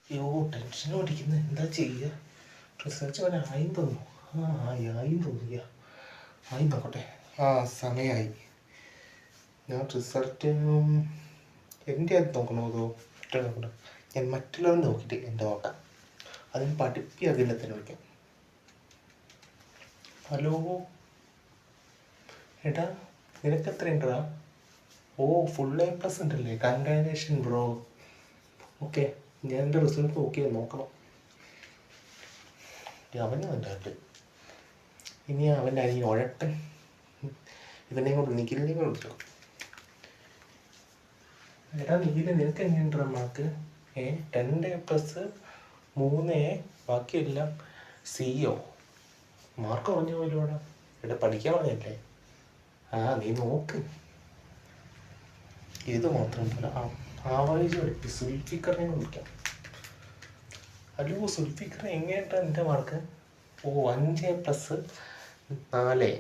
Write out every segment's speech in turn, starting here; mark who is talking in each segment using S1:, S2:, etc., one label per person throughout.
S1: അയ്യോ ടെൻഷൻ ഓടിക്കുന്നത് എന്താ ചെയ്യുക. റിസർച്ച് അവൻ ആയി തോന്നു. ആയി തോന്നിയ ആയി നോക്കട്ടെ. സമയമായി. ഞാൻ റിസൾട്ട് എൻ്റെ അത് നോക്കണോ അതോ മറ്റുള്ള നോക്കണോ? ഞാൻ മറ്റുള്ളവർ നോക്കിയിട്ട് എൻ്റെ നോക്കാം. അതിന് പഠിപ്പിയാകില്ല തന്നെ വിളിക്കാം. ഹലോ എടാ, നിനക്ക് എത്രയുണ്ടടാ? ഫുൾ A+ ഉണ്ടല്ലേ? Congratulation bro. ഓക്കെ, ഞാൻ എൻ്റെ റിസൾട്ട് നോക്കണം. അവനും ഉണ്ടായിട്ട് ഇനി അവൻ്റെ അനിയൻ ഒഴട്ടൻ ഇവനെയും കൊണ്ട് നിഖിലിനെയും കൊണ്ട് വിളിച്ചോ. എടാ നിഖില്, നിനക്ക് എങ്ങനെയുണ്ടാ മാർക്ക്? 10A+, 3A, ബാക്കിയെല്ലാം CO. മാർക്ക് കുറഞ്ഞു പോയില്ലോടാ. എടാ പഠിക്കാൻ പറഞ്ഞല്ലേ. നീ നോക്ക്. ഇത് മാത്രം പോലെ ആവറേജ് പഠിപ്പി. സുൽഫിക്കറിനെ വിളിക്കാം. ഹലോ സുൽഫിക്കർ, എങ്ങനെയാ എൻ്റെ മാർക്ക്? 5A+, 4,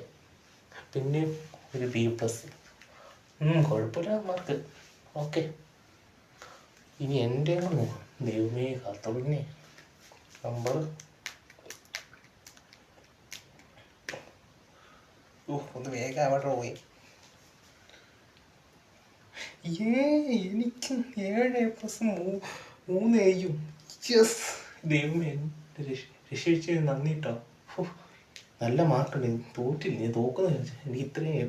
S1: പിന്നെ ഒരു B+. കുഴപ്പമില്ല മാർക്ക്. ഓക്കെ, ഇനി എൻ്റെ ദൈവമേ കാത്തോളിനെ നമ്പർ ഒന്ന് വേഗം അവിടെ പോയി. എനിക്ക് 7A+, 3Aയും. യെസ്, ദൈവമേ രക്ഷിച്ച് നന്ദി കേട്ടോ. നല്ല മാർക്കുണ്ട്. തോറ്റില്ല, ഞാൻ തോക്കുന്ന എനിക്ക് ഇത്രയും A+